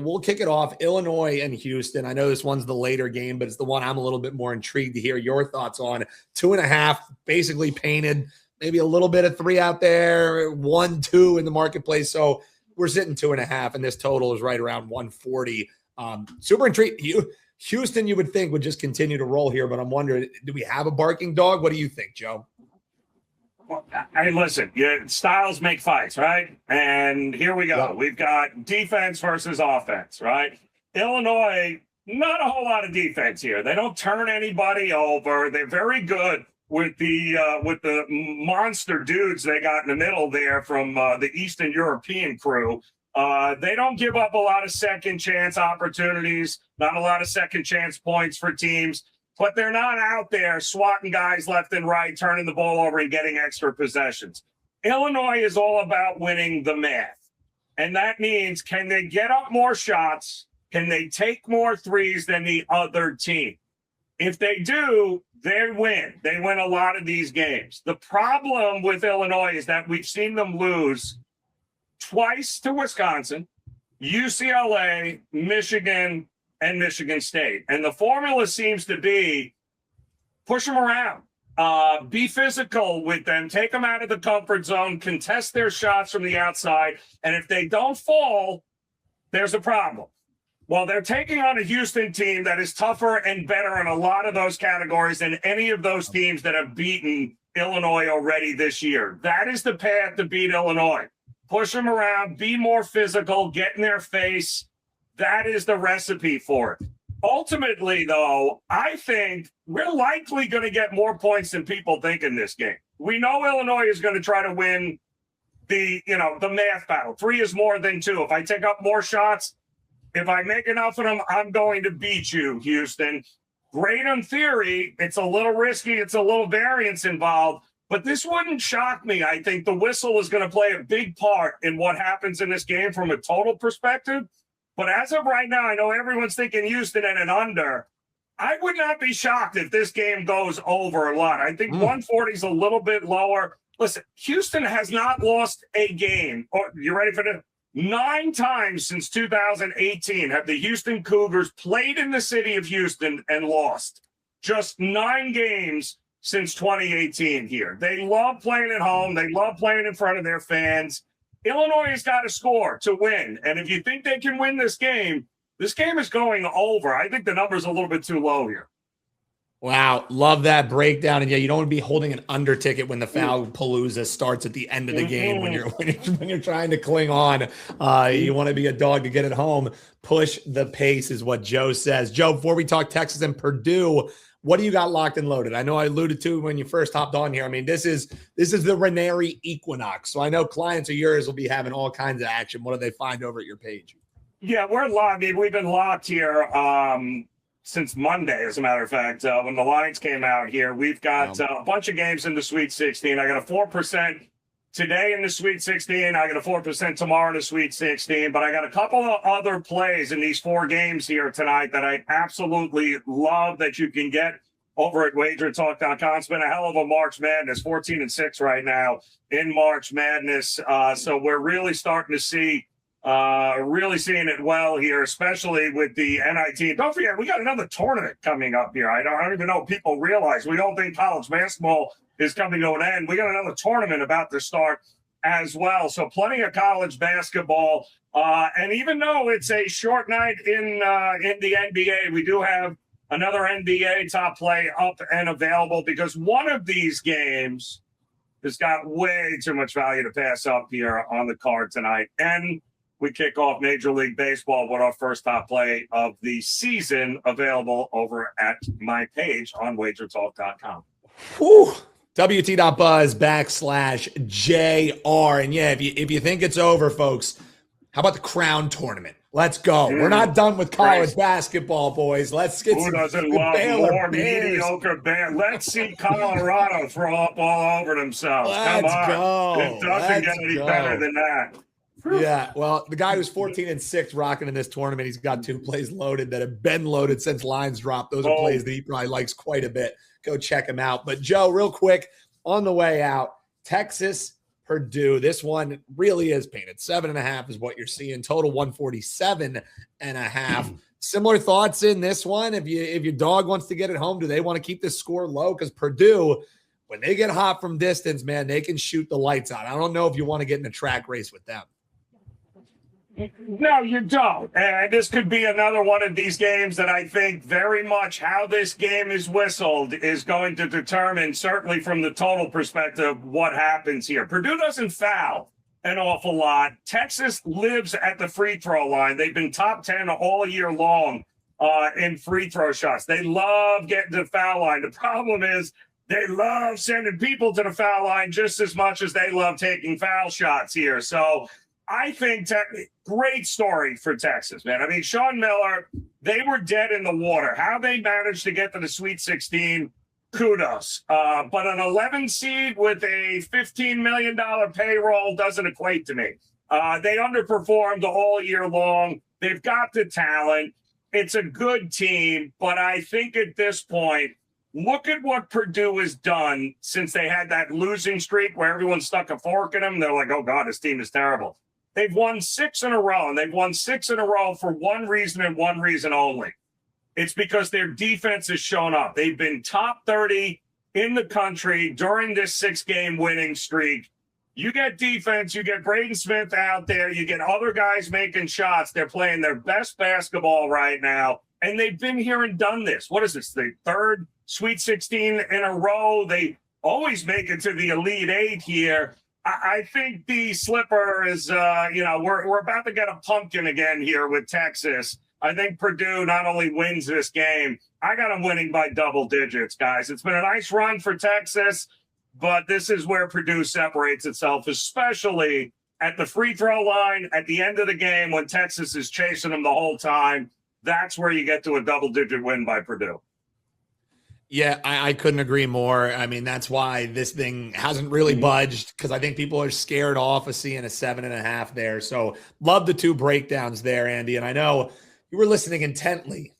We'll kick it off. Illinois and Houston. I know this one's the later game, but it's the one I'm a little bit more intrigued to hear your thoughts on. 2.5, basically painted. Maybe a little bit of 3 out there, 1, 2 in the marketplace. So we're sitting 2.5, and this total is right around 140. Super intrigued. Houston, you would think, would just continue to roll here, but I'm wondering, do we have a barking dog? What do you think, Joe? Well, hey, listen, styles make fights, right? And here we go. Yeah. We've got defense versus offense, right? Illinois, not a whole lot of defense here. They don't turn anybody over. They're very good with the monster dudes they got in the middle there from the Eastern European crew. They don't give up a lot of second chance opportunities, not a lot of second chance points for teams. But they're not out there swatting guys left and right, turning the ball over and getting extra possessions. Illinois is all about winning the math. And that means, can they get up more shots? Can they take more threes than the other team? If they do, they win. They win a lot of these games. The problem with Illinois is that we've seen them lose twice to Wisconsin, UCLA, Michigan, and Michigan State. And the formula seems to be push them around, be physical with them, take them out of the comfort zone, contest their shots from the outside. And if they don't fall, there's a problem. Well, they're taking on a Houston team that is tougher and better in a lot of those categories than any of those teams that have beaten Illinois already this year. That is the path to beat Illinois. Push them around, be more physical, get in their face. That is the recipe for it. Ultimately, though, I think we're likely going to get more points than people think in this game. We know Illinois is going to try to win the math battle. 3 is more than 2. If I take up more shots, if I make enough of them, I'm going to beat you, Houston. Great in theory. It's a little risky. It's a little variance involved. But this wouldn't shock me. I think the whistle is going to play a big part in what happens in this game from a total perspective. But as of right now, I know everyone's thinking Houston and an under. I would not be shocked if this game goes over a lot. I think 140 is a little bit lower. Listen, Houston has not lost a game. You ready for this? 9 times since 2018 have the Houston Cougars played in the city of Houston and lost. Just 9 games since 2018 here. They love playing at home. They love playing in front of their fans. Illinois has got to score to win. And if you think they can win this game is going over. I think the number's a little bit too low here. Wow. Love that breakdown. And yeah, you don't want to be holding an under ticket when the foul palooza starts at the end of the game when you're trying to cling on. You want to be a dog to get it home. Push the pace is what Joe says. Joe, before we talk Texas and Purdue, what do you got locked and loaded? I know I alluded to when you first hopped on here. I mean, this is the Raineri equinox. So I know clients of yours will be having all kinds of action. What do they find over at your page? Yeah, we're locked. We've been locked here since Monday, as a matter of fact. When the lines came out here, we've got a bunch of games in the Sweet 16. I got a 4% today in the Sweet 16. I got a 4% tomorrow in the Sweet 16. But I got a couple of other plays in these 4 games here tonight that I absolutely love that you can get over at WagerTalk.com. It's been a hell of a March Madness, 14-6 right now in March Madness. So we're really starting to see, really seeing it well here, especially with the NIT. Don't forget, we got another tournament coming up here. I don't even know if people realize. We don't think college basketball is coming to an end. We got another tournament about to start as well. So plenty of college basketball. And even though it's a short night in the NBA, we do have another NBA top play up and available because one of these games has got way too much value to pass up here on the card tonight. And we kick off Major League Baseball with our first top play of the season available over at my page on WagerTalk.com. Whew. WT.buzz/JR. And yeah, if you think it's over, folks, how about the Crown Tournament? Let's go. We're not done with college basketball, boys. Let's get Who doesn't love more mediocre Bears? Let's see Colorado throw up all over themselves. Come on. Go. It doesn't get any better than that. Yeah, well, the guy who's 14-6 rocking in this tournament, he's got 2 plays loaded that have been loaded since lines dropped. Those are plays that he probably likes quite a bit. Go check him out. But, Joe, real quick, on the way out, Texas, Purdue. This one really is painted. 7.5 is what you're seeing. Total 147.5. Similar thoughts in this one. If your dog wants to get it home, do they want to keep this score low? Because Purdue, when they get hot from distance, man, they can shoot the lights out. I don't know if you want to get in a track race with them. No, you don't. And this could be another one of these games that I think very much how this game is whistled is going to determine, certainly from the total perspective, what happens here. Purdue doesn't foul an awful lot. Texas lives at the free throw line. They've been top 10 all year long in free throw shots. They love getting to the foul line. The problem is they love sending people to the foul line just as much as they love taking foul shots here. So I think great story for Texas, man. I mean, Sean Miller, they were dead in the water. How they managed to get to the Sweet 16, kudos. But an 11 seed with a $15 million payroll doesn't equate to me. They underperformed all year long. They've got the talent. It's a good team. But I think at this point, look at what Purdue has done since they had that losing streak where everyone stuck a fork in them. They're like, oh, God, this team is terrible. They've won 6 in a row, and they've won 6 in a row for one reason and one reason only. It's because their defense has shown up. They've been top 30 in the country during this 6-game winning streak. You get defense, you get Braden Smith out there, you get other guys making shots. They're playing their best basketball right now, and they've been here and done this. What is this, the third Sweet 16 in a row? They always make it to the Elite Eight here. I think the slipper is, we're about to get a pumpkin again here with Texas. I think Purdue not only wins this game, I got them winning by double digits, guys. It's been a nice run for Texas, but this is where Purdue separates itself, especially at the free throw line at the end of the game when Texas is chasing them the whole time. That's where you get to a double-digit win by Purdue. Yeah, I couldn't agree more. I mean, that's why this thing hasn't really budged, because I think people are scared off of seeing a 7.5 there. So love the two breakdowns there, Andy. And I know you were listening intently